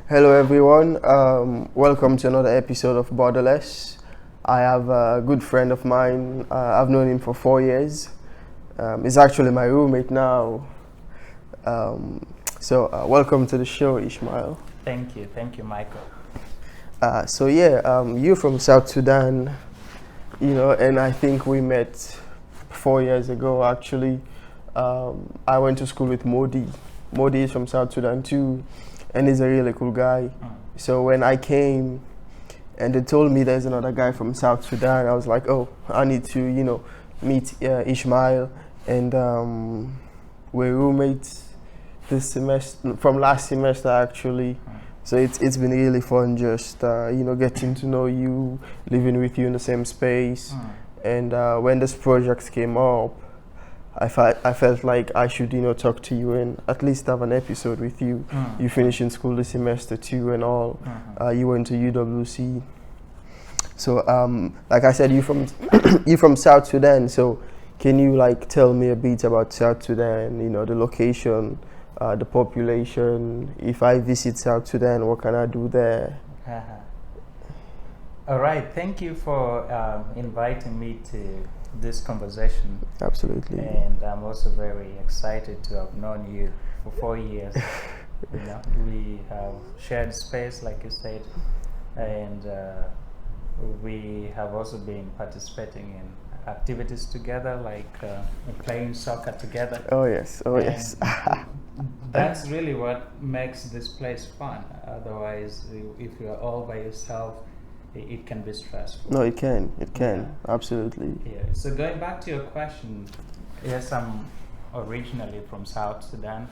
Hello, everyone. Welcome to another episode of Borderless. I have a good friend of mine. I've known him for 4 years. He's actually my roommate now. Welcome to the show, Ismail. Thank you, Michael. You're from South Sudan, and I think we met 4 years ago, actually. I went to school with Modi. Modi is from South Sudan, too. And he's a really cool guy. So when I came and they told me there's another guy from South Sudan, I was like, oh, I need to, meet Ismail. And we're roommates this semester, from last semester actually. So it's been really fun just, getting to know you, living with you in the same space. And when this project came up, I felt like I should, talk to you and at least have an episode with you. You finished in school this semester too and all. You went to U.S.A. So, like I said, you from you from South Sudan. So, can you tell me a bit about South Sudan? The location, the population. If I visit South Sudan, what can I do there? All right. Thank you for inviting me to this conversation. Absolutely. And I'm also very excited to have known you for 4 years. We have shared space, like you said, and we have also been participating in activities together, like playing soccer together. Oh yes, yes. That's really what makes this place fun. Otherwise, if you're all by yourself, it can be stressful. No, it can. Absolutely. Yeah. So going back to your question, yes, I'm originally from South Sudan,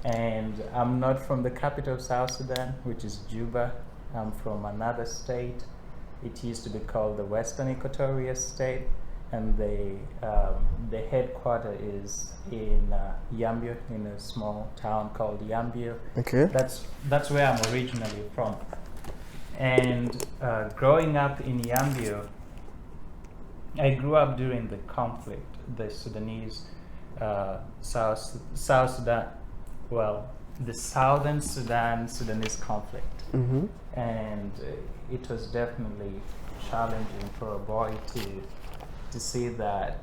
and I'm not from the capital of South Sudan, which is Juba. I'm from another state. It used to be called the Western Equatoria State, and the headquarters is in Yambio, in a small town called Yambio. Okay. That's where I'm originally from. And growing up in Yambio, I grew up during the conflict, the Sudanese, South Sudan, the Southern Sudanese conflict. And it was definitely challenging for a boy to see that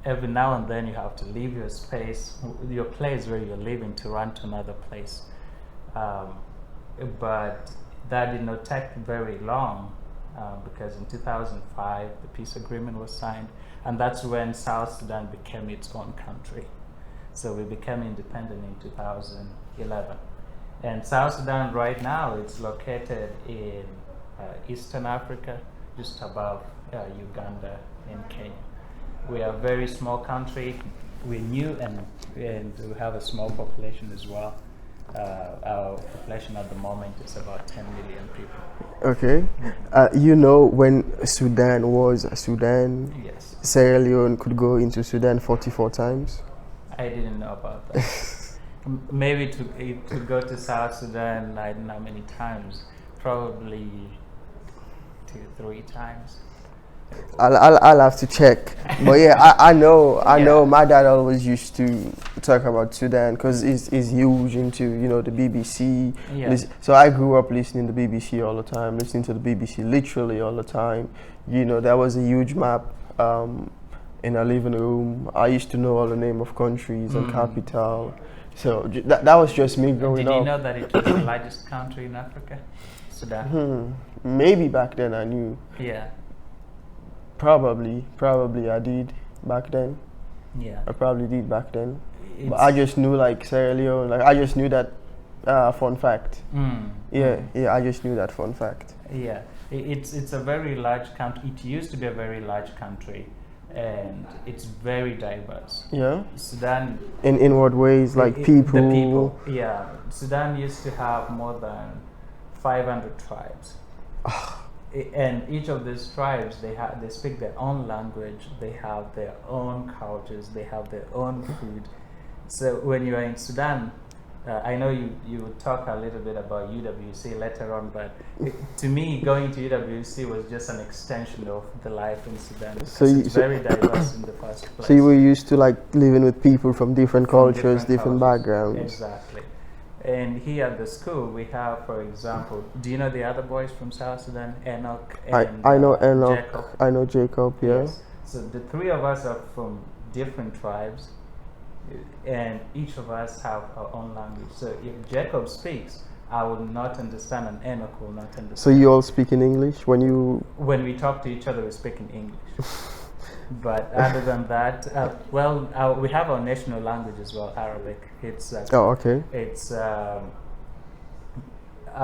every now and then you have to leave your space, your place where you're living, to run to another place. But that did not take very long because in 2005 the peace agreement was signed, and that's when South Sudan became its own country. So we became independent in 2011. And South Sudan right now, it's located in Eastern Africa, just above Uganda and Kenya. We are a very small country. We're new and we have a small population as well. Our population at the moment is about 10 million people. Okay. When Sudan was Sudan, Yes. Sierra Leone could go into Sudan 44 times? I didn't know about that. Maybe to go to South Sudan, I don't know how many times, probably 2-3 times. I'll have to check. But yeah, I know my dad always used to talk about Sudan because he's huge into, the BBC. Yeah. So I grew up listening to the BBC all the time, listening to the BBC literally all the time. There was a huge map in our living room. I used to know all the name of countries and capital. So that was just me growing up. Did you know that it was the largest country in Africa? Sudan? Maybe back then I knew. Yeah. Probably I did back then. Yeah. I probably did back then. But I just knew Sierra Leone, I just knew that fun fact. Yeah, I just knew that fun fact. Yeah, it's a very large country. It used to be a very large country, and it's very diverse. Yeah. Sudan. In what ways? People? The people. Yeah. Sudan used to have more than 500 tribes. And each of these tribes, they speak their own language, they have their own cultures, they have their own food. So when you are in Sudan, I know you will talk a little bit about U.S.A. later on, but to me, going to U.S.A. was just an extension of the life in Sudan. It's very diverse in the first place. So you were used to living with people from different cultures, different backgrounds. Exactly. And here at the school, we have, for example, do you know the other boys from South Sudan? Enoch and I know Enoch. Jacob. I know Jacob. Yeah. Yes. So the three of us are from different tribes, and each of us have our own language. So if Jacob speaks, I will not understand, and Enoch will not understand. So you all speak in English when you? When we talk to each other, we speak in English. But other than that, we have our national language as well, Arabic. It's Oh, okay. it's I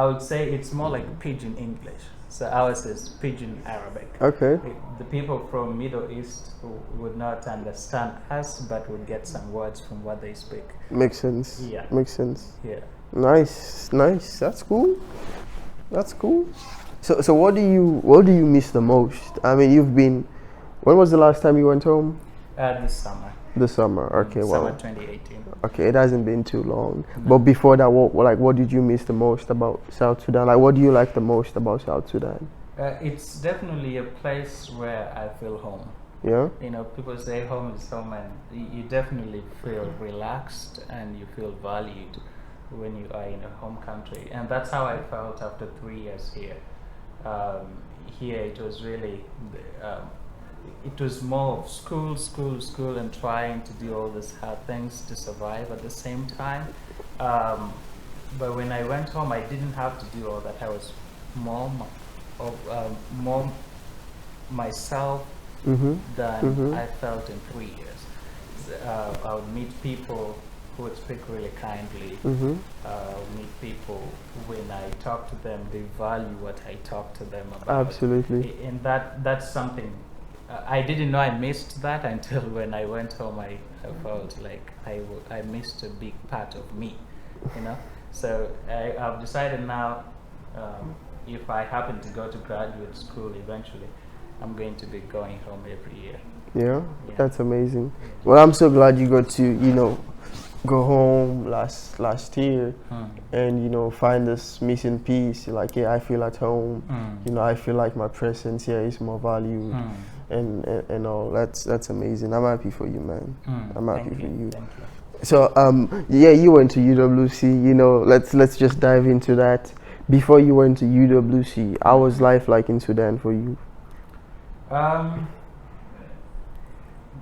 would say it's more like pidgin English. So ours is pidgin Arabic. Okay. The people from Middle East who would not understand us, but would get some words from what they speak. Makes sense. Yeah. Makes sense. Yeah. Nice, nice. That's cool. That's cool. So what do you miss the most? I mean, you've been. When was the last time you went home? This summer. This summer. Okay. Summer Wow. 2018. Okay, it hasn't been too long. But before that, what did you miss the most about South Sudan? Like, what do you like the most about South Sudan? It's definitely a place where I feel home. Yeah. You know, people say home is home, and you definitely feel relaxed and you feel valued when you are in a home country. And that's how I felt after 3 years here. Here it was really, it was more of school, and trying to do all these hard things to survive at the same time. But when I went home, I didn't have to do all that. I was more myself than I felt in 3 years. I would meet people who would speak really kindly. Meet people, when I talk to them, they value what I talk to them about. Absolutely. And that's something I didn't know I missed that until when I went home. I felt like I missed a big part of me, you know. So I've decided now, if I happen to go to graduate school eventually, I'm going to be going home every year. Yeah, Yeah. that's amazing. Well, I'm so glad you got to, go home last year and, find this missing piece. You're like, yeah, I feel at home. I feel like my presence here is more valued and all. That's amazing. I'm happy for you, man. I'm happy for you. Thank you. So, yeah, you went to UWC. Let's just dive into that. Before you went to UWC, how was life like in Sudan for you?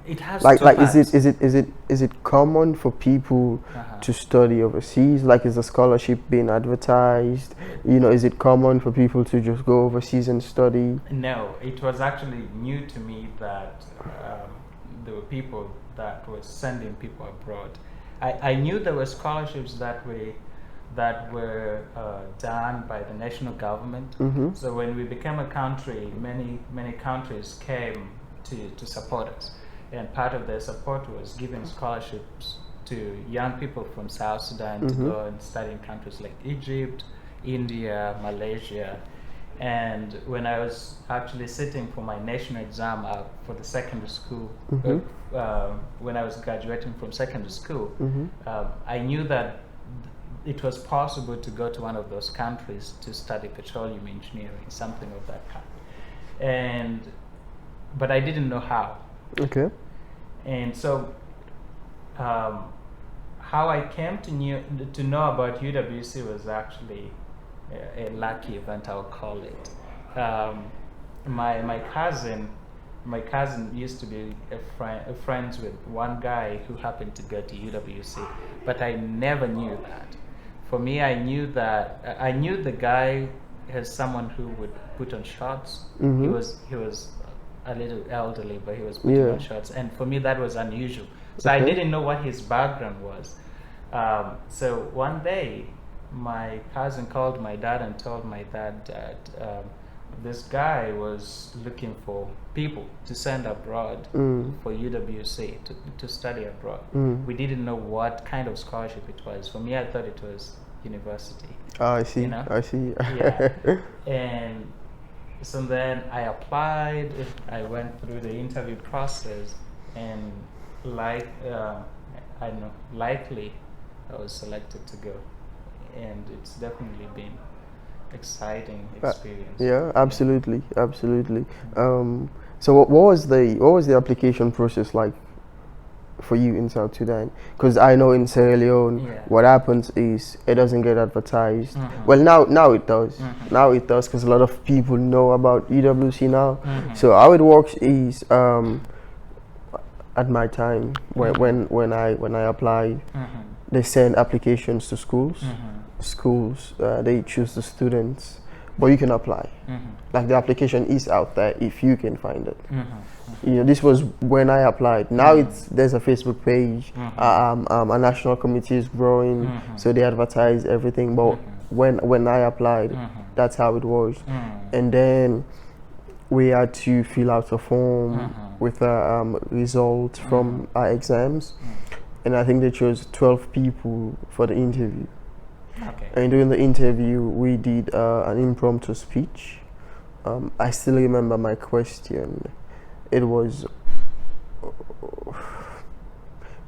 It has Like two is parts. it common for people to study overseas? Like, is the scholarship being advertised? Is it common for people to just go overseas and study? No, it was actually new to me that there were people that were sending people abroad. I knew there were scholarships that were done by the national government. So when we became a country, many countries came to support us, and part of their support was giving scholarships to young people from South Sudan to go and study in countries like Egypt, India, Malaysia. And when I was actually sitting for my national exam for the secondary school, when I was graduating from secondary school, I knew that it was possible to go to one of those countries to study petroleum engineering, something of that kind. But I didn't know how. Okay. And so, how I came to know about UWC was actually a lucky event, I'll call it. My cousin used to be friends with one guy who happened to go to UWC, but I never knew that. For me, I knew the guy as someone who would put on shots. He was a little elderly, but he was putting on shots, and for me that was unusual. So I didn't know what his background was. So one day, my cousin called my dad and told my dad that this guy was looking for people to send abroad for UWC to study abroad. We didn't know what kind of scholarship it was. For me, I thought it was university. Oh, I see. I see. Yeah. And so then I applied. I went through the interview process, and likely I was selected to go, and it's definitely been exciting experience. Yeah, absolutely. So what was the application process like for you in South Sudan? Because I know in Sierra Leone, Yeah. what happens is it doesn't get advertised. Mhm. Well, now it does. Mhm. Now it does because a lot of people know about UWC now. Mhm. So how it works is at my time when I applied, Mhm. they send applications to schools. Mhm. Schools they choose the students, but you can apply. Mhm. Like the application is out there if you can find it. Mhm. You know, this was when I applied. Now Mhm. there's a Facebook page. A national committee is growing, Mhm. so they advertise everything. But when I applied, Mhm. that's how it was. Mhm. And then we had to fill out a form Mhm. with a result from our exams, and I think they chose 12 people for the interview. Okay. And during the interview, we did an impromptu speech. I still remember my question. It was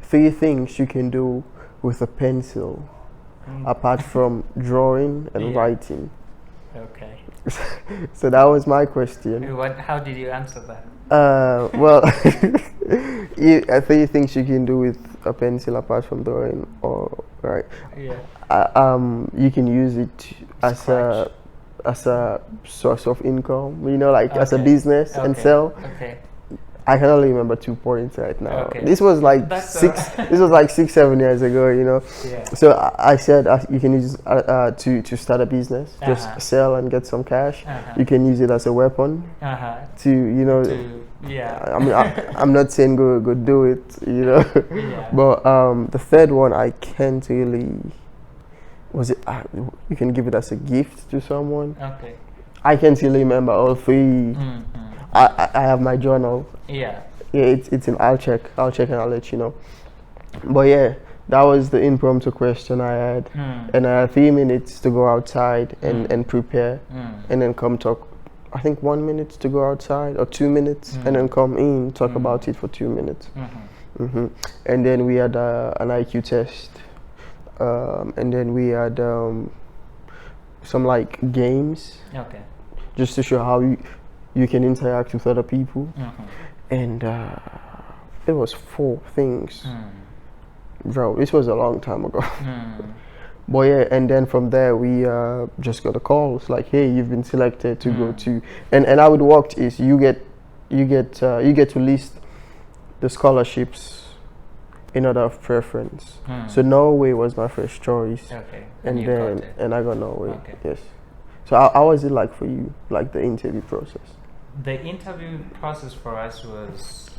3 things you can do with a pencil apart from drawing and Yeah. writing. Okay. So that was my question. How did you answer that? Well, 3 things you can do with a pencil apart from drawing or right. Yeah. You can use it as a source of income. You know, like as a Okay. business and Okay. sell. Okay. I can only remember 2 points right now. Okay. This was like That's This was like 6-7 years ago. You know. Yeah. So I said you can use to start a business, just sell and get some cash. You can use it as a weapon to Yeah. I mean I'm not saying go do it, you know. Yeah. But the third one I can't really. Was it? You can give it as a gift to someone. Okay. I can't really remember all 3. I have my journal. Yeah. Yeah, it's in. I'll check and I'll let you know. But yeah, that was the impromptu question I had, and I had 3 minutes to go outside and prepare, and then come talk. I think 1 minute to go outside or 2 minutes, and then come in talk about it for 2 minutes. And then we had an IQ test, and then we had some like games. Okay. Just to show how you can interact with other people. And it was 4 things. Bro, this was a long time ago. But yeah, and then from there we just got a call. It's like, hey, you've been selected to go to, and how it worked is you get to list the scholarships in order of preference. So Norway was my first choice. Okay. And you then got it. and I got Norway. Okay. Yes. So how was it like for you, like the interview process? The interview process for us was,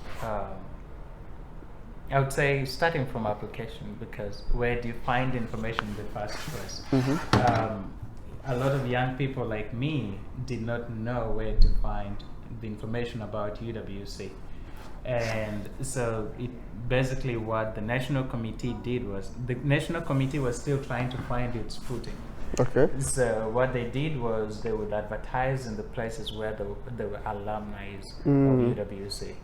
I would say, starting from application, because where do you find information in the first place? A lot of young people like me did not know where to find the information about UWC. And so basically what the National Committee did was, the National Committee was still trying to find its footing. Okay. So what they did was they would advertise in the places where there were alumni of UWC.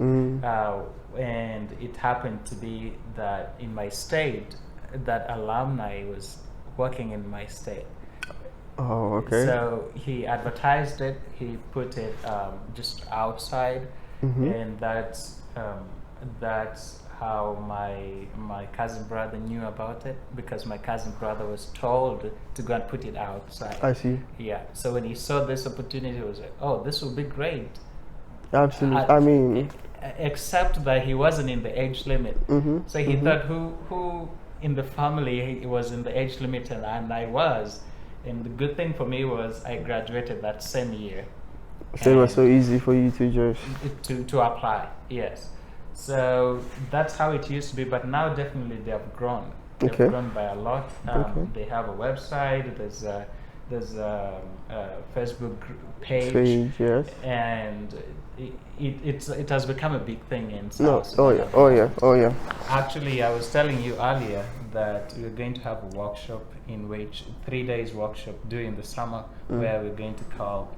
And it happened to be that in my state, that alumni was working in my state. Oh, okay. So he advertised it, he put it just outside, and that's how my cousin brother knew about it, because my cousin brother was told to go and put it outside. I see. Yeah. So when he saw this opportunity, he was like, "Oh, this will be great." Absolutely. I mean, except that he wasn't in the age limit. So he thought, who in the family was in the age limit, and I was. And the good thing for me was I graduated that same year. So it was so easy for you to just to apply. Yes. So that's how it used to be, but now definitely they have grown. They've grown by a lot. They have a website. There's a Facebook page, yes. And it has become a big thing in South Sudan. Oh yeah. Actually, I was telling you earlier that we're going to have a workshop in which 3 days workshop during the summer, where we're going to call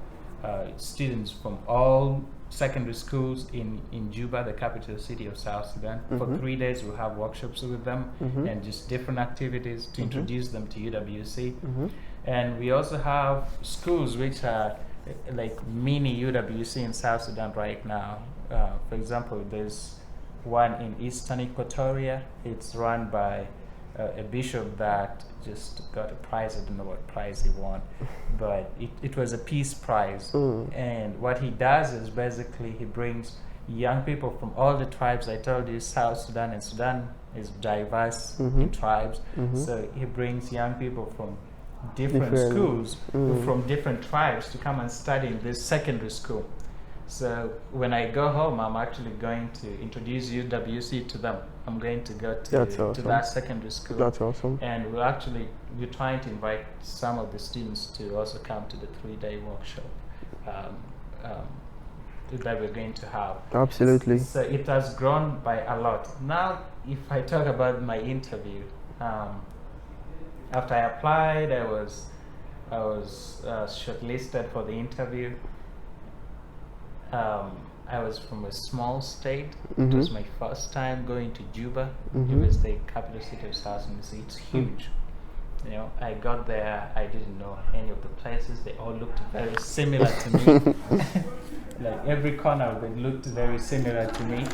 students from all secondary schools in Juba, the capital city of South Sudan. For 3 days we'll have workshops with them and just different activities to introduce them to UWC. And we also have schools which are like mini UWC in South Sudan right now. For example, there's one in Eastern Equatoria. It's run by a bishop that just got a prize. I don't know what prize he won, but it was a peace prize. And what he does is basically he brings young people from all the tribes. I told you South Sudan, and Sudan is diverse in tribes. So he brings young people from different schools, from different tribes, to come and study in this secondary school. So when I go home, I'm actually going to introduce UWC to them. I'm going to go to that secondary school. That's awesome. And we're trying to invite some of the students to also come to the 3-day workshop that we're going to have. Absolutely. So it has grown by a lot. Now, if I talk about my interview, after I applied, I was shortlisted for the interview. I was from a small state. It was my first time going to Juba. Juba is the capital city of South Sudan. It's huge. You know, I got there, I didn't know any of the places. They all looked very similar to me. Like every corner of it looked very similar to me.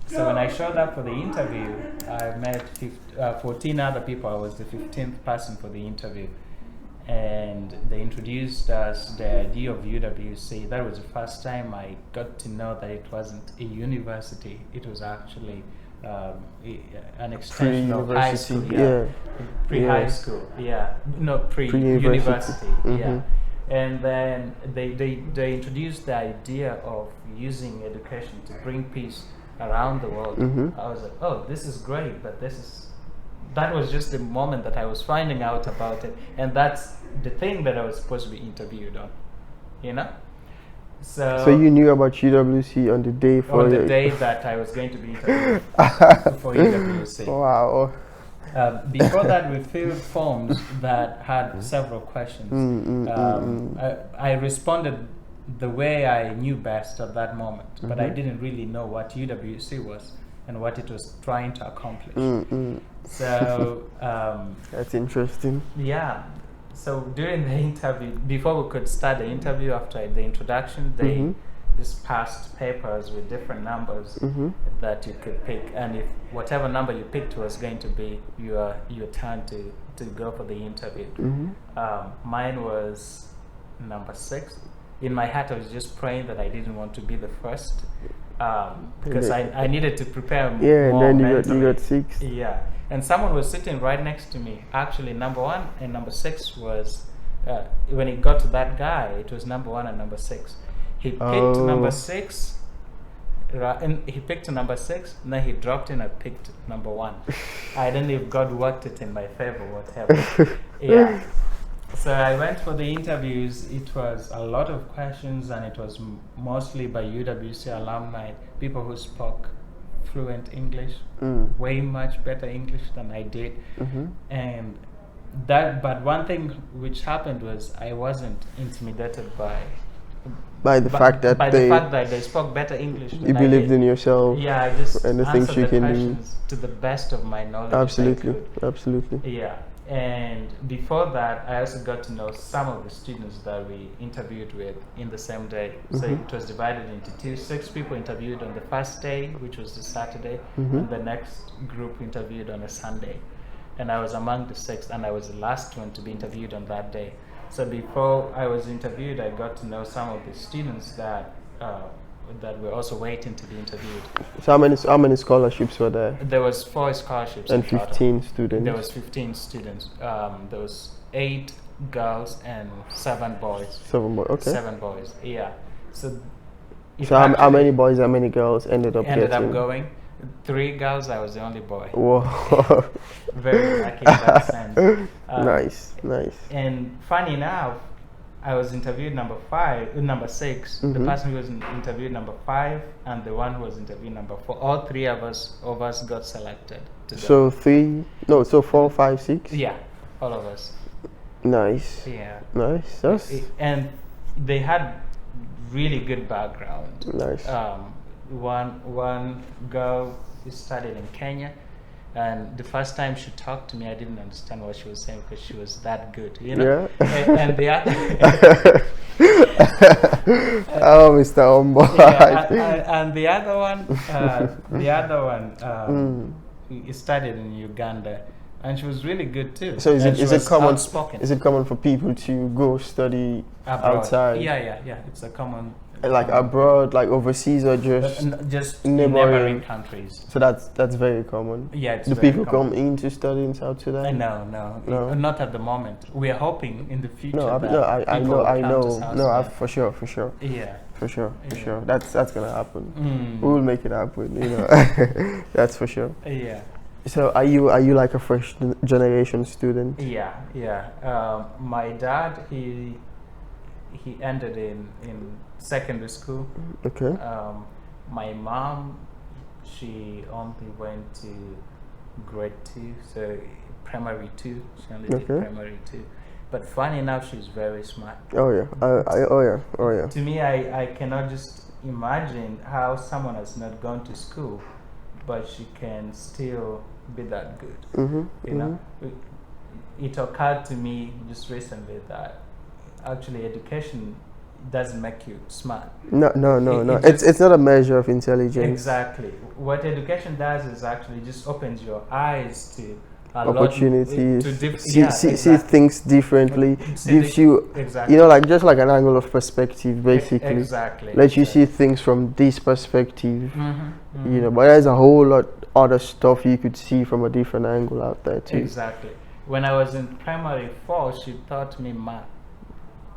So when I showed up for the interview, I met 14 other people. I was the 15th person for the interview. And they introduced us the idea of UWC. That was the first time I got to know that it wasn't a university. It was actually an extension of high school. Pre-high school. No, pre-university. And then they introduced the idea of using education to bring peace around the world. I was like, oh, this is great, but that was just the moment that I was finding out about it, and that's the thing that I was supposed to be interviewed on, you know. So you knew about UWC on the day that I was going to be interviewed for UWC. Wow. Before that, we filled forms that had several questions. I responded the way I knew best at that moment, but I didn't really know what UWC was and what it was trying to accomplish. So that's interesting. Yeah. So during the interview, before we could start the interview, after the introduction, they just passed papers with different numbers that you could pick, and if whatever number you picked was going to be your turn to go for the interview. Mine was number 6. In my heart, I was just praying that I didn't want to be the first, because I needed to prepare more. And then mentally. you got 6. Yeah, and someone was sitting right next to me. Actually, number 1 and number 6 was when it got to that guy, it was number 1 and number 6. He picked number 6. And he picked number 6, and then he dropped in and picked number 1. I don't know if God worked it in my favor, whatever. Yeah. So I went for the interviews. It was a lot of questions, and it was mostly by UWC alumni, people who spoke fluent English, way much better English than I did. And but one thing which happened was I wasn't intimidated by the fact that they spoke better English than you believed in yourself. Yeah, I just and the things you can do to the best of my knowledge. Absolutely. Yeah. And before that, I also got to know some of the students that we interviewed with in the same day. So it was divided into 6 people interviewed on the first day, which was the Saturday, and the next group interviewed on a Sunday. And I was among the 6th, and I was the last one to be interviewed on that day. So before I was interviewed, I got to know some of the students that were also waiting to be interviewed. So how many scholarships were there? There was 4 scholarships. And 15 students? There was 15 students. There was 8 girls and 7 boys. 7 boys, okay. 7 boys, yeah. So how many boys, how many girls ended up going? 3 girls, I was the only boy. Whoa. Very lucky in that sense. Nice. And funny enough, I was interviewed number 6. The person who was interviewed number 5, and the one who was interviewed number 4. All 3 of us got selected. So 4, 5, 6? Yeah, all of us. Nice. Yeah. Nice. And they had really good background. Nice. One girl studied in Kenya. And the first time she talked to me, I didn't understand what she was saying because she was that good, you know. Yeah. And the other, Oh, Mr. Ombo. And the other one, he studied in Uganda, and she was really good too. So is it common? Outspoken. Is it common for people to go study Abroad. outside? Yeah. It's a common. Like abroad, like overseas, or just neighboring countries. So that's very common. Yeah, it's Do very people common. come in to study in South Sudan? No, not at the moment. We are hoping in the future. No, that I people will know. come to South No, Sudan. for sure. Yeah. For sure. That's gonna happen. We will make it happen. That's for sure. Yeah. So are you like a first generation student? Yeah. My dad, he ended in secondary school. Okay. My mom, she only went to grade 2, so primary 2. She only did primary 2. But funny enough, she's very smart. Oh yeah. Oh yeah. To me, I cannot just imagine how someone has not gone to school, but she can still be that good. You know, it occurred to me just recently that actually education doesn't make you smart. No. It's not a measure of intelligence. Exactly. What education does is actually just opens your eyes to opportunities, see things differently, gives you, just like an angle of perspective, basically. Exactly. Let you see things from this perspective. But there's a whole lot other stuff you could see from a different angle out there too. Exactly. When I was in primary 4, she taught me math.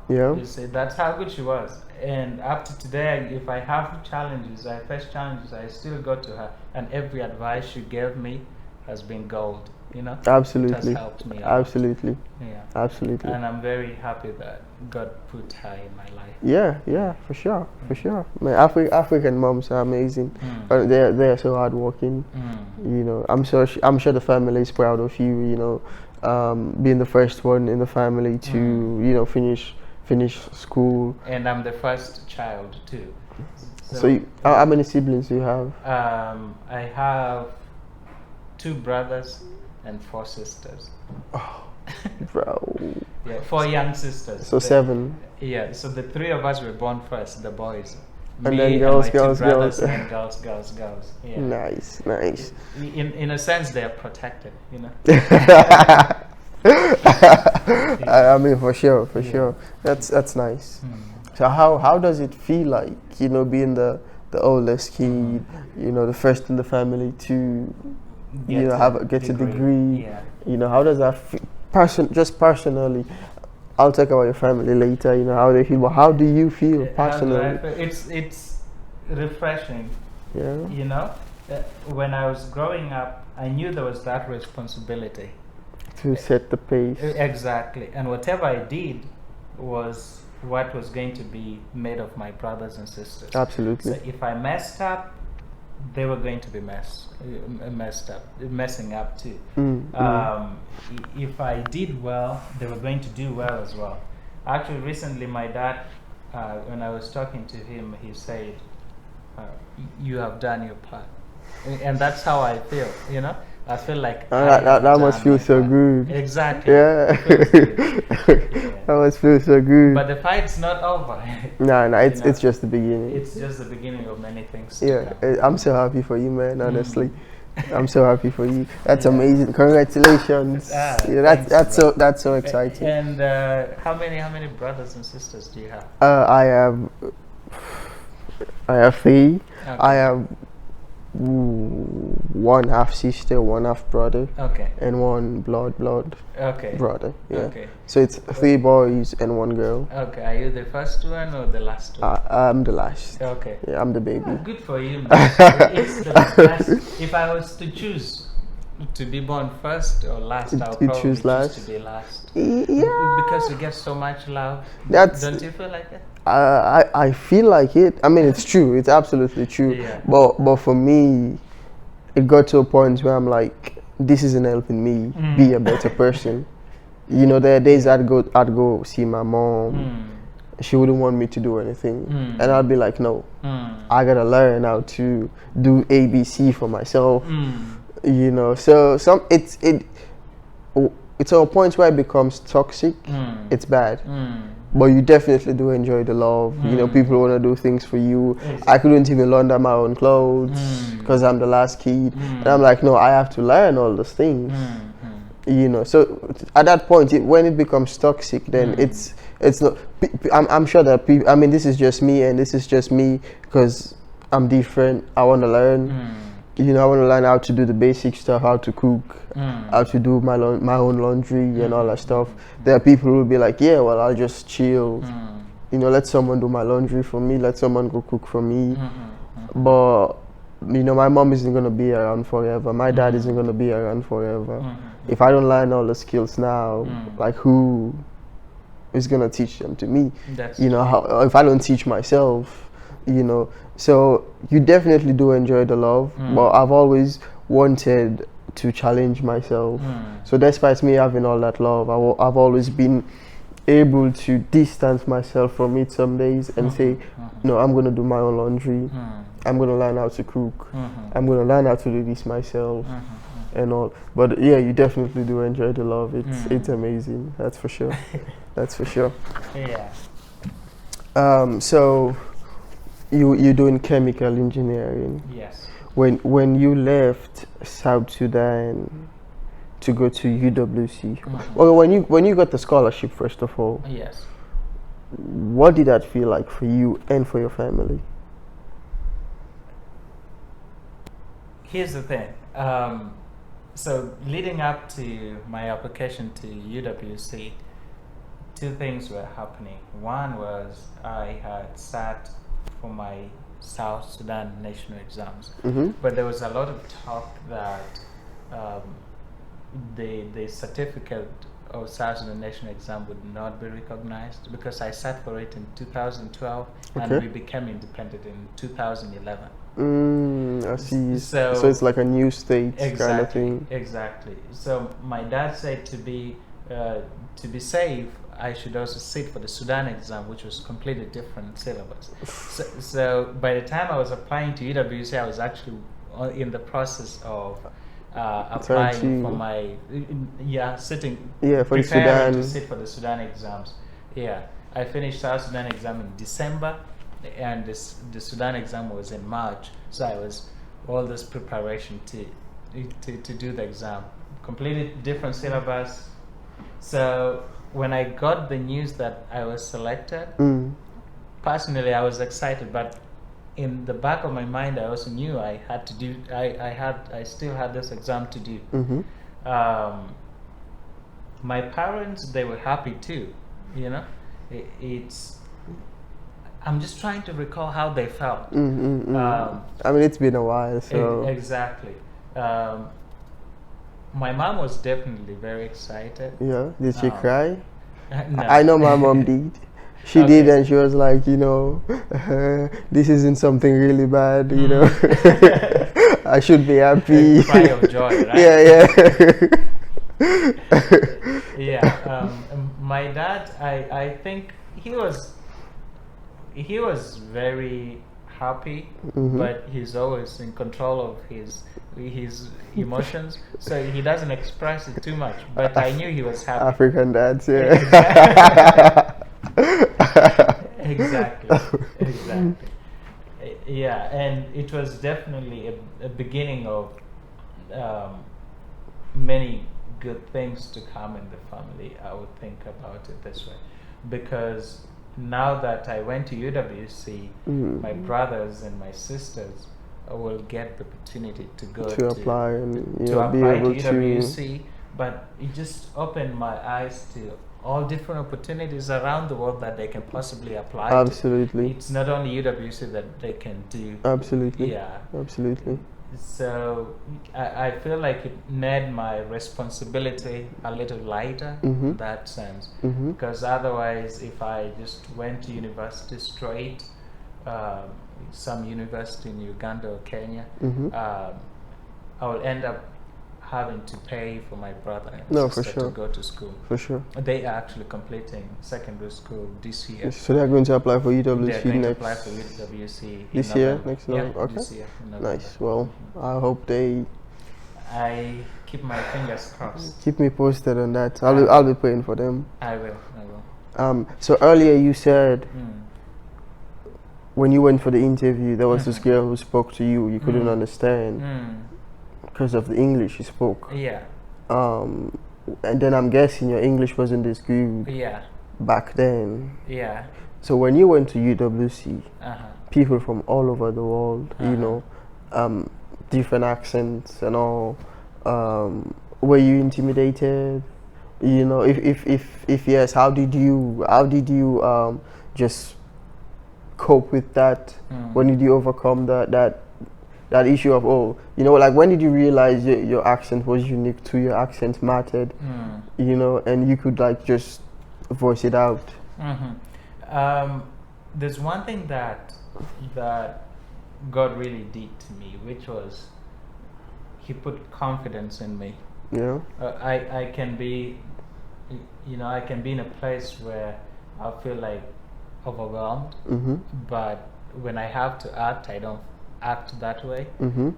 Yeah. You see, that's how good she was. And up to today, if I have challenges, I face challenges, I still go to her. And every advice she gave me has been gold. Absolutely. It has helped me out. Absolutely. Yeah. Absolutely. And I'm very happy that God put her in my life. Yeah, for sure. Man, African moms are amazing. They're so hardworking. I'm sure the family is proud of you. Being the first one in the family to finish school. And I'm the first child too. So how many siblings do you have? I have 2 brothers and 4 sisters. Oh, bro. Yeah, 4 young sisters. So 7. Yeah, so the 3 of us were born first, the boys. And then girls. And then girls. Yeah. Nice. In a sense, they are protected, I mean, for sure. That's nice. So how does it feel like, being the oldest kid, the first in the family to get a degree? Yeah. How does that feel? Just personally, I'll talk about your family later. How they feel. But how do you feel personally? It's refreshing. Yeah. When I was growing up, I knew there was that responsibility to set the pace. Exactly, and whatever I did was what was going to be made of my brothers and sisters. Absolutely. So if I messed up, they were going to be messing up too. If I did well, they were going to do well as well. Actually, recently my dad, when I was talking to him, he said, "You have done your part," and that's how I feel. I feel like that must feel so good. Exactly. Yeah. That must feel so good. But the fight's not over. No, it's just the beginning. It's just the beginning of many things. I'm so happy for you, man. Honestly, I'm so happy for you. That's amazing. Congratulations. That's so exciting. And how many brothers and sisters do you have? I have 3. Okay. I have 1 half sister, 1 half brother, and 1 blood brother. Yeah. Okay. So it's 3 boys and 1 girl. Okay. Are you the first one or the last one? I'm the last. Okay. Yeah, I'm the baby. Good for you, man. It's the best. If I was to choose to be born first or last, I'll probably choose to be last. Yeah. Because you get so much love. Don't you feel like it? I feel like it. I mean, it's true. It's absolutely true. Yeah. But for me, it got to a point where I'm like, this isn't helping me be a better person. There are days I'd go see my mom. She wouldn't want me to do anything, and I'd be like, no, I gotta learn how to do ABC for myself. So it's a point where it becomes toxic. It's bad. But you definitely do enjoy the love. You know, people want to do things for you. Exactly. I couldn't even launder my own clothes because I'm the last kid. And I'm like, no, I have to learn all those things. You know, so at that point, when it becomes toxic, then it's not. I'm sure that people. I mean, this is just me, and this is just me because I'm different. I want to learn. You know, I want to learn how to do the basic stuff, how to cook, how to do my own laundry and all that stuff. There are people who will be like, yeah, well, I'll just chill. You know, let someone do my laundry for me. Let someone go cook for me. But you know, my mom isn't gonna be around forever. My dad isn't gonna be around forever. If I don't learn all the skills now, like who is gonna teach them to me? That's You know, how, if I don't teach myself, you know. So you definitely do enjoy the love, but I've always wanted to challenge myself. So despite me having all that love, I've always been able to distance myself from it some days and say, no, I'm gonna do my own laundry. I'm gonna learn how to cook. I'm gonna learn how to do this myself and all. But yeah, you definitely do enjoy the love. It's amazing. That's for sure. That's for sure. Yeah. So you're doing chemical engineering. Yes. When you left South Sudan to go to UWC, well, when you got the scholarship, first of all, Yes. what did that feel like for you and for your family? Here's the thing. So leading up to my application to UWC, two things were happening. One was I had sat for my South Sudan national exams, but there was a lot of talk that the certificate of South Sudan national exam would not be recognized because I sat for it in 2012 and we became independent in 2011. I see. So it's like a new state exactly, kind of thing. Exactly. So my dad said to be safe, I should also sit for the Sudan exam, which was completely different syllabus. So by the time I was applying to UWC, I was actually in the process of applying for my for the Sudan to sit for the Sudan exams. Yeah, I finished South Sudan exam in December, and the Sudan exam was in March. So I was all this preparation to do the exam, completely different syllabus. So when I got the news that I was selected, personally I was excited, but in the back of my mind I also knew I had to do. I still had this exam to do. My parents, they were happy too. You know, it's. I'm just trying to recall how they felt. I mean, it's been a while, so exactly. My mom was definitely very excited. Yeah, did she cry? No. I know my mom did. She did, and she was like, you know, this isn't something really bad, you know. I should be happy. A cry of joy, right? Yeah. My dad, I think he was very happy, but he's always in control of his emotions, so he doesn't express it too much. But I knew he was happy. African dads, yeah. Exactly. Yeah, and it was definitely a beginning of many good things to come in the family. I would think about it this way, because now that I went to UWC, my brothers and my sisters will get the opportunity to go to apply and to be apply able to UWC. But it just opened my eyes to all different opportunities around the world that they can possibly apply Absolutely. to. It's not only UWC that they can do. Absolutely. Yeah. Absolutely. So I feel like it made my responsibility a little lighter in that sense. Because otherwise, if I just went to university straight, some university in Uganda or Kenya, I would end up having to pay for my brother and sister to go to school. For sure. They are actually completing secondary school this year. So they are going to apply for UWC They're going next. to apply for UWC this year, next November. Okay. This year, Nice. Well, I hope they. I keep my fingers crossed. Keep me posted on that. I'll be praying for them. I will. So earlier you said Mm. when you went for the interview, there was this Mhm. girl who spoke to you. You couldn't Mm. understand Mm. because of the English you spoke. Yeah. Um, and then I'm guessing your English wasn't as good Yeah. back then. Yeah. So when you went to UWC, Uh-huh. people from all over the world, you Uh-huh. know, different accents and all, were you intimidated? You know, if yes, how did you just cope with that? Mm. When did you overcome that issue of, oh, you know, like when did you realize your accent was unique to your accent mattered, Mm. you know, and you could like just voice it out? Mm-hmm. There's one thing that God really did to me, which was He put confidence in me. You know? I can be, I can be in a place where I feel like overwhelmed, Mm-hmm. but when I have to act, I don't act that way. Mm-hmm.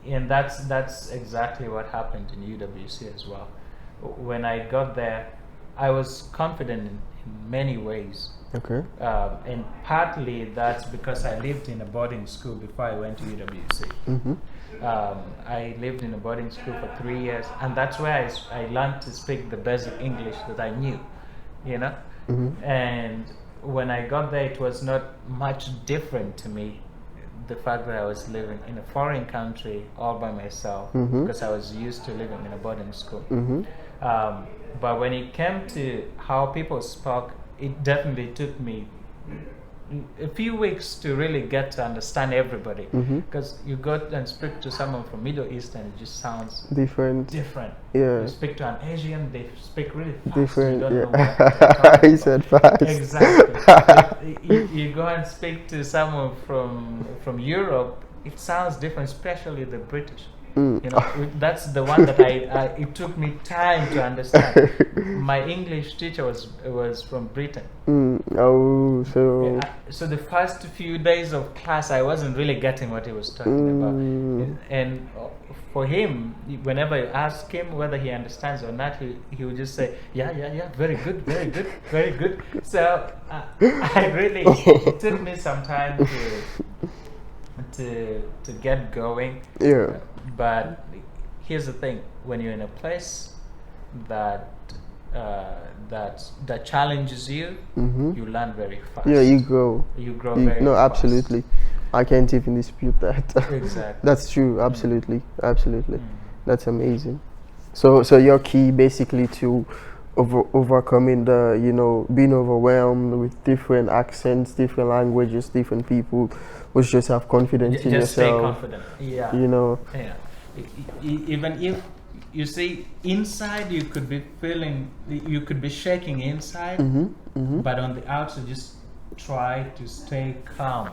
And that's exactly what happened in UWC as well. When I got there, I was confident in many ways. Okay. And partly that's because I lived in a boarding school before I went to UWC. Mm-hmm. I lived in a boarding school for 3 years, and that's where I learned to speak the basic English that I knew, you know. Mm-hmm. And when I got there, it was not much different to me. The fact that I was living in a foreign country all by myself, Mhm. because I was used to living in a boarding school. Mm-hmm. But when it came to how people spoke, it definitely took me a few weeks to really get to understand everybody. Mhm. Because you go and speak to someone from Middle East and it just sounds Different. different. Yeah. You speak to an Asian, they speak really fast. Different. You don't know Yeah. what they're talking He about. said fast. Exactly. You go and speak to someone from Europe, it sounds different, especially the British. Mm. You know, that's the one that it took me time to understand. My English teacher was from Britain. Oh, so. So the first few days of class, I wasn't really getting what he was talking about. And for him, whenever you ask him whether he understands or not, he would just say, yeah, very good, very good, very good. So I really, it took me some time to get going. Yeah. But here's the thing: when you're in a place that that challenges you, Mhm. you learn very fast. Yeah, you grow. You grow You, very no, fast. absolutely. I can't even dispute that. Exactly. That's true. Absolutely. Absolutely. Mm. That's amazing. So your key basically to overcoming the, you know, being overwhelmed with different accents, different languages, different people, was just have confidence in Just stay yourself. confident. Yeah. You know. Yeah. Even if you see inside, you could be feeling, you could be shaking inside, but on the outside, just try to stay calm,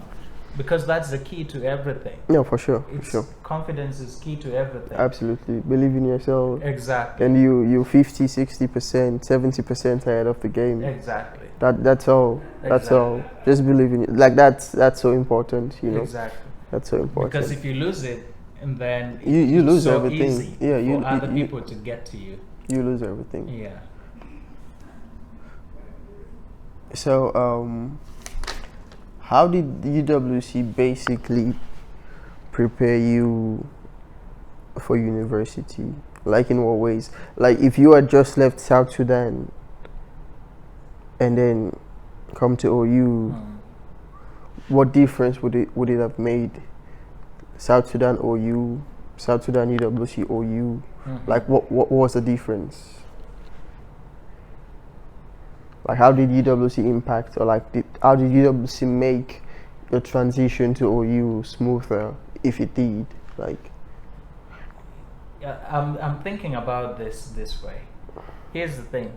because that's the key to everything. No, for sure. For It's sure. confidence is key to everything. Absolutely. Believe in yourself. Exactly. And you 50, 60%, 70% ahead of the game. Exactly. That's all. That's Exactly. all. Just believe in it. Like that's so important, you know. Exactly. That's so important. Because if you lose it, and then You it's lose so everything. easy Yeah, for you- other you- people to get to you. you lose everything. Yeah. So how did UWC basically prepare you for university? Like in what ways? Like if you had just left South Sudan and then come to OU, what difference would it have made? South Sudan OU, South Sudan UWC OU. Like what was the difference? Like how did UWC impact, or like how did UWC make the transition to OU smoother, if it did? Like, Yeah, I'm thinking about this way. Here's the thing.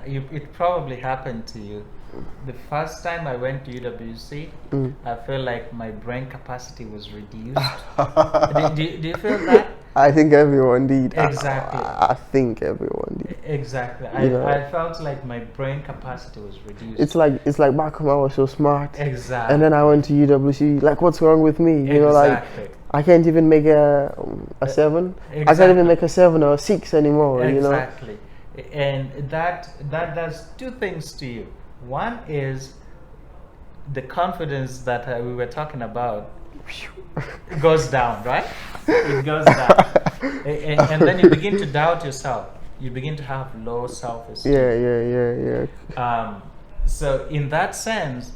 It probably happened to you. The first time I went to UWC, I feel like my brain capacity was reduced. do you feel that? I think everyone did. Exactly. I think everyone did. Exactly. You know. I felt like my brain capacity was reduced. It's like back home I was so smart. Exactly. And then I went to UWC. Like, what's wrong with me? You know, like Exactly. I can't even make a 7. I can't Exactly. even make a 7 or a 6 anymore. You know. Exactly. And that does two things to you. One is the confidence that we were talking about goes down, right? It goes down. And then you begin to doubt yourself. You begin to have low self-esteem. Yeah. So in that sense,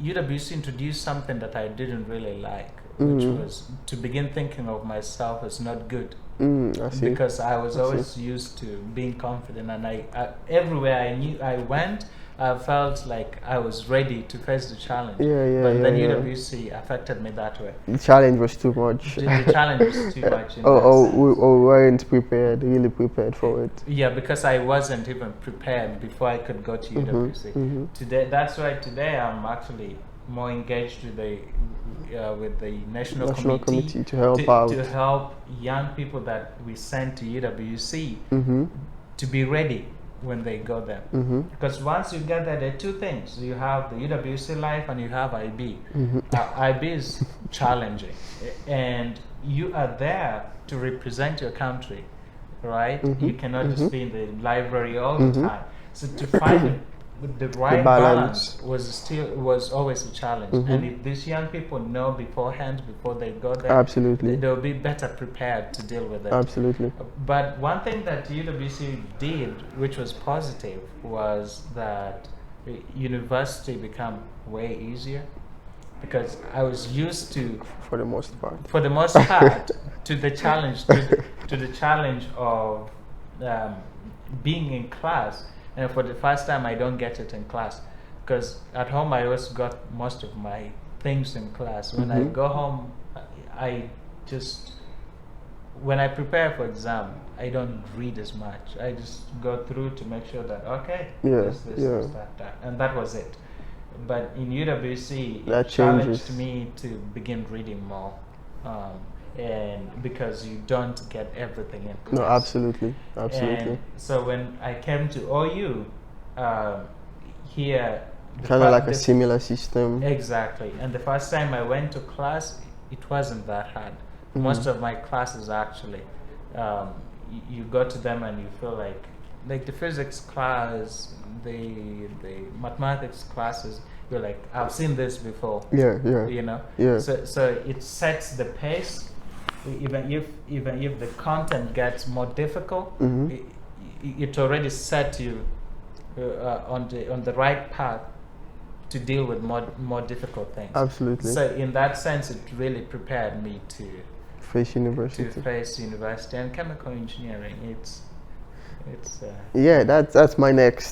UWC introduced something that I didn't really like, which was to begin thinking of myself as not good. I see. Because I was always used to being confident, and I everywhere I went, I felt like I was ready to face the challenge. But then UWC affected me that way. The challenge was too much. The challenge was too much. We weren't prepared, really prepared for it. Yeah, because I wasn't even prepared before I could go to UWC. Today, that's why today I'm actually more engaged with the national committee to help out, to help young people that we send to UWC to be ready when they go there. Because once you get there, there are two things: you have the UWC life and you have IB. IB is challenging, and you are there to represent your country, right? You cannot just be in the library all the time. So to find the right balance was always a challenge. And if these young people know beforehand, before they go there, absolutely, they'll be better prepared to deal with it. Absolutely. But one thing that UWC did, which was positive, was that university became way easier, because I was used to, for the most part, to the challenge of being in class. And for the first time, I don't get it in class, because at home I always got most of my things in class. When I go home, when I prepare for exam, I don't read as much. I just go through to make sure that this, that, and that was it. But in UWC, it challenged me to begin reading more. And because you don't get everything in class. No, absolutely. And so when I came to OU, here, kind of like a similar system. Exactly. And the first time I went to class, it wasn't that hard. Most of my classes actually, you go to them and you feel like the physics class, the mathematics classes, you're like, I've seen this before. You know. So it sets the pace. Even if the content gets more difficult, it already set you on the right path to deal with more difficult things. Absolutely. So in that sense, it really prepared me to face university. And chemical engineering. It's that's my next.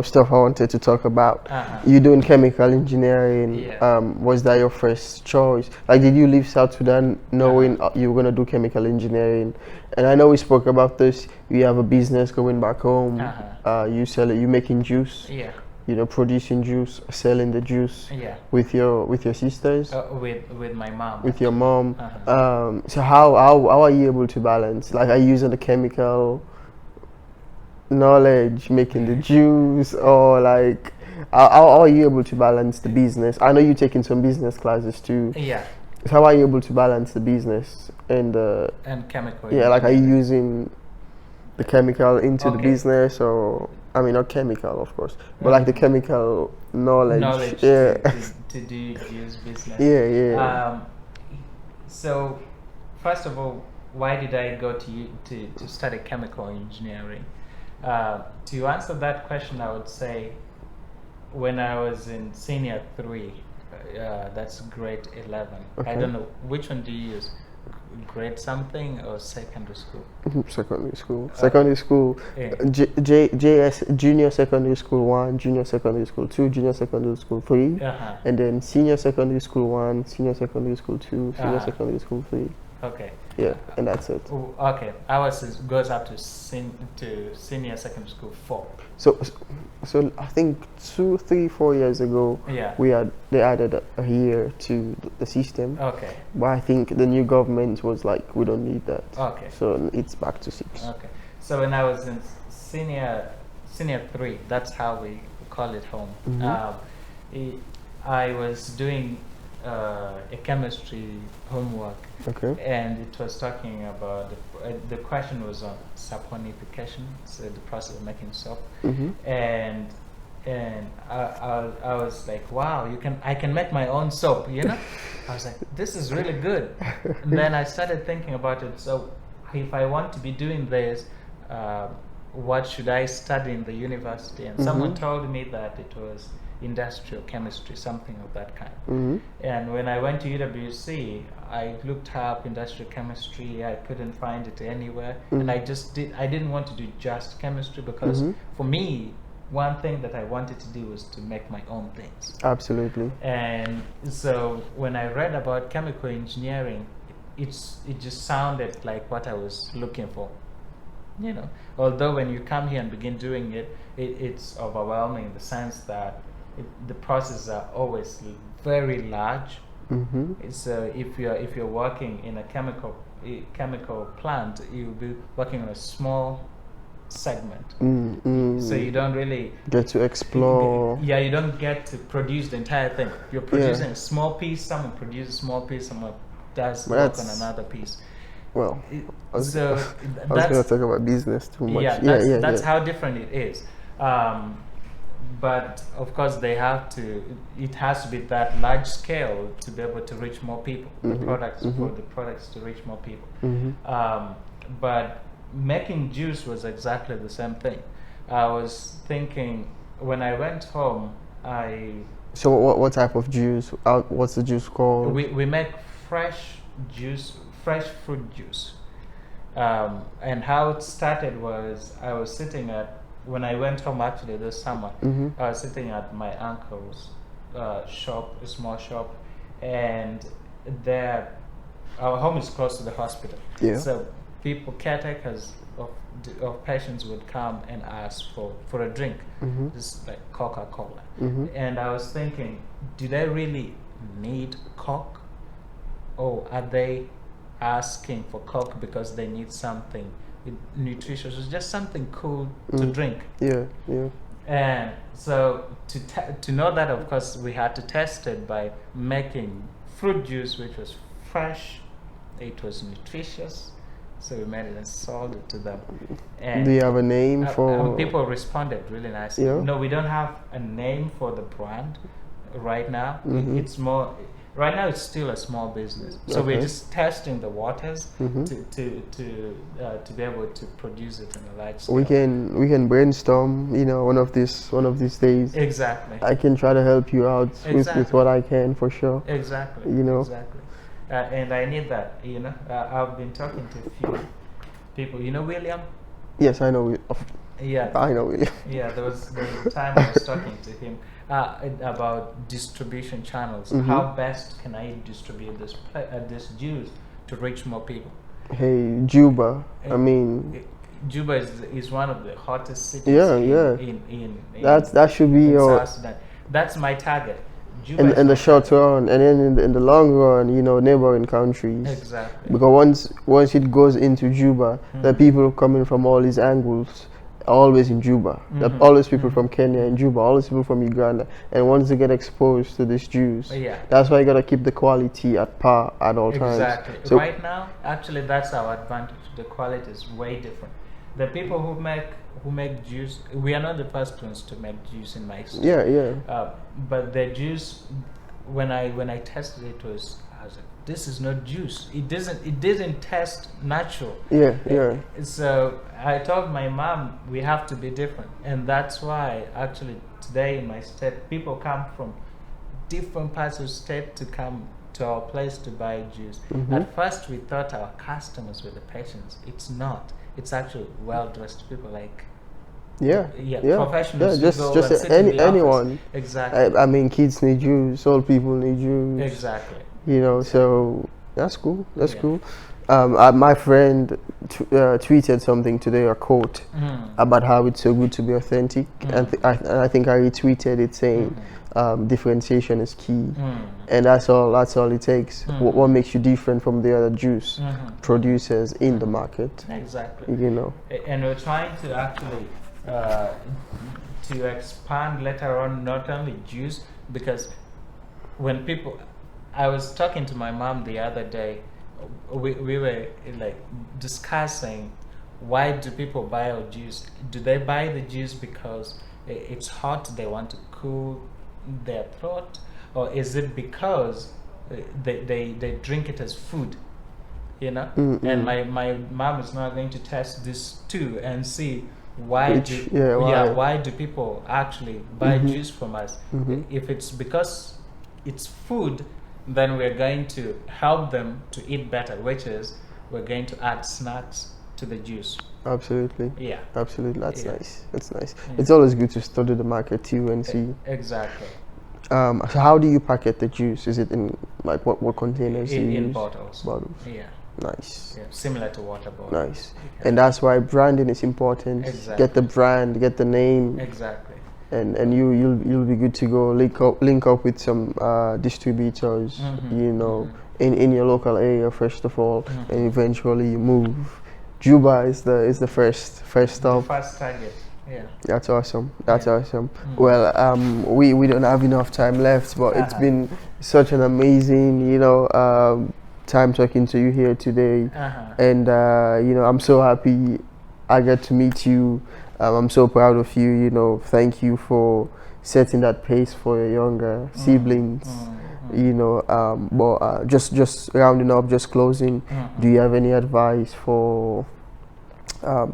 Stuff I wanted to talk about. You doing chemical engineering? Was that your first choice? Like, did you leave South Sudan knowing you were gonna do chemical engineering? And I know we spoke about this. You have a business going back home. You sell it. You making juice. Producing juice, selling the juice. With your sisters. With my mom. With your mom. So how are you able to balance? Like, are you using the chemical knowledge making the juice, or like how are you able to balance the business? I know you're taking some business classes too. So how are you able to balance the business and chemical? Like, are you using the chemical into the business, or I mean not chemical of course, but like the chemical knowledge to do use business. So first of all, why did I go to study chemical engineering? To answer that question, I would say when I was in senior 3, that's grade 11. I don't know, which one do you use? Grade something or secondary school? Secondary school. JS, junior secondary school 1, junior secondary school 2, junior secondary school 3, and then senior secondary school 1, senior secondary school 2, senior secondary school 3. Okay. And that's it. Okay, ours goes up to senior secondary school 4. So I think 2, 3, 4 years ago, they added a year to the system. Okay. But I think the new government was like, we don't need that. Okay. So it's back to 6. Okay. So when I was in senior 3, that's how we call it home. I was doing a chemistry homework, Okay. and it was talking about the question was on saponification, so the process of making soap, Mm-hmm. and I was like, wow, I can make my own soap, you know. I was like, this is really good. And then I started thinking about it. So if I want to be doing this, what should I study in the university? And someone told me that it was industrial chemistry, something of that kind. Mm-hmm. And when I went to UWC, I looked up industrial chemistry. I couldn't find it anywhere, and I didn't want to do just chemistry because for me, one thing that I wanted to do was to make my own things. Absolutely. And so when I read about chemical engineering, it just sounded like what I was looking for. You know, although when you come here and begin doing it, it's overwhelming in the sense that the processes are always very large. Mm-hmm. So if you're working in a chemical plant, you'll be working on a small segment. So you don't really get to explore. Yeah, you don't get to produce the entire thing. You're producing a small piece. Someone produces a small piece. Someone does work on another piece. Well, I was so going to talk about business too much. Yeah, that's how different it is. But of course, it has to be that large scale to be able to reach more people. For the products to reach more people. But making juice was exactly the same thing. I was thinking when I went home, So what type of juice? What's the juice called? We make fresh fruit juice. And how it started was I was sitting when I went home actually this summer, I was sitting at my uncle's shop, a small shop, and there, our home is close to the hospital. Yeah. So caretakers of patients would come and ask for a drink, just like Coca-Cola. And I was thinking, do they really need Coke? Or are they asking for Coke because they need something nutritious? It's just something cool to drink. Yeah. And so to know that, of course, we had to test it by making fruit juice, which was fresh, it was nutritious. So we made it and sold it to them. And do you have a name for? People responded really nicely. Yeah. No, we don't have a name for the brand right now. It's more. Right now, it's still a small business, so we're just testing the waters to be able to produce it in a large scale. We can brainstorm. One of these days. Exactly. I can try to help you out with what I can for sure. Exactly. Exactly. And I need that. I've been talking to a few people. You know William? Yes, I know. Yeah. I know William. Yeah, there was a time I was talking to him about distribution channels. How best can I distribute this juice to reach more people? Hey, Juba. Juba is one of the hottest cities. In that should be your. South Sudan. That's my target. In the short run, and then in the long run, neighboring countries. Exactly. Because once it goes into Juba, the people coming from all these angles are always in Juba. There are always people from Kenya in Juba, always people from Uganda. And once they get exposed to this juice, that's why you gotta keep the quality at par at all times. Exactly. So right now, actually, that's our advantage. The quality is way different. The people who make juice, we are not the first ones to make juice in my state. Yeah. But the juice, when I tested it, I was like, this is not juice. It didn't taste natural. Yeah. So I told my mom we have to be different, and that's why actually today in my state, people come from different parts of the state to come to our place to buy juice. At first, we thought our customers were the patients. It's not. It's actually well-dressed people like professionals. Just anyone. Exactly. Kids need juice. Old people need juice. Exactly. So that's cool. That's cool. My friend tweeted something today, a quote about how it's so good to be authentic, and I think I retweeted it saying differentiation is key, and that's all it takes. What makes you different from the other juice producers in the market? Exactly. And we're trying to actually to expand later on not only juice, because when people I was talking to my mom the other day. We were like discussing, why do people buy our juice? Do they buy the juice because it's hot, they want to cool their throat, or is it because they drink it as food? You know. And my mom is now going to test this too and see why why do people actually buy juice from us. If it's because it's food, then we're going to help them to eat better, which is we're going to add snacks to the juice. Absolutely. Yeah. Absolutely. That's nice. That's nice. It's always good to study the market too and see. Exactly. So how do you packet the juice? Is it in like what containers do you In use? bottles. Bottles. Yeah. Nice. Yeah. Similar to water bottles. Nice. And that's why branding is important. Exactly. Get the brand, get the name. Exactly. And you'll be good to go. Link up with some distributors, you know, in your local area first of all, and eventually you move. Juba is the first stop. The first target. Yeah. That's awesome. That's awesome. Well, we don't have enough time left, but it's been such an amazing, you know, time talking to you here today. And you know, I'm so happy I get to meet you. I'm so proud of you. You know, thank you for setting that pace for your younger siblings. You know, but just rounding up, just closing. Do you have any advice for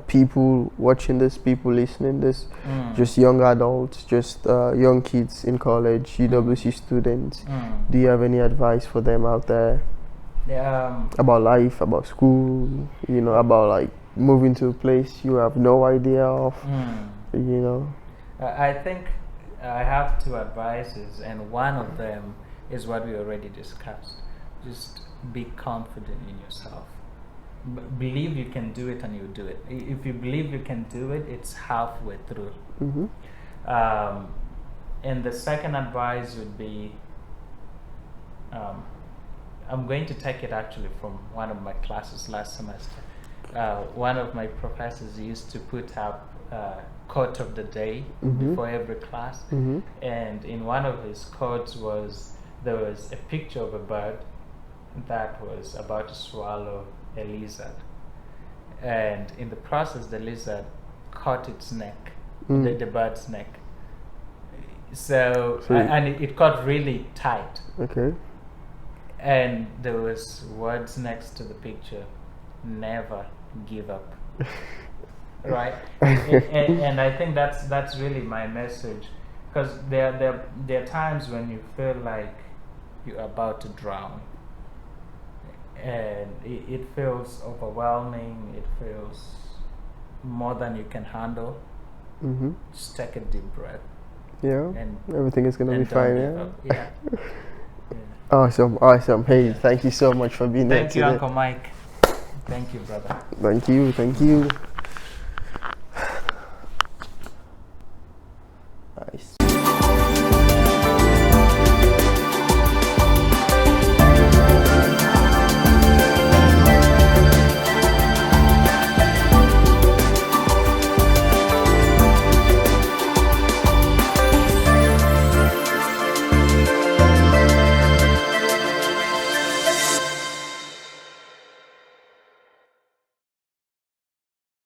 people watching this, people listening this, just young adults, just young kids in college, UWC students? Do you have any advice for them out there? About life, about school, you know, about like moving to a place you have no idea of, you know? I think I have two advices, and one of them is what we already discussed. Just be confident in yourself. Believe you can do it, and you do it. If you believe you can do it, it's halfway through. And the second advice would be, I'm going to take it actually from one of my classes last semester. One of my professors used to put up quote of the day before every class, and in one of his quotes there was a picture of a bird that was about to swallow a lizard, and in the process the lizard caught its neck, the bird's neck. So and it got really tight. Okay. And there was words next to the picture: never give up. Right. And I think that's really my message, because there are times when you feel like you're about to drown, and it feels overwhelming, it feels more than you can handle. Just take a deep breath. Yeah. And everything is gonna be fine. Yeah. Awesome. Hey, thank you so much for being there today. Thank you, Uncle Mike. Thank you, brother. Thank you. Nice.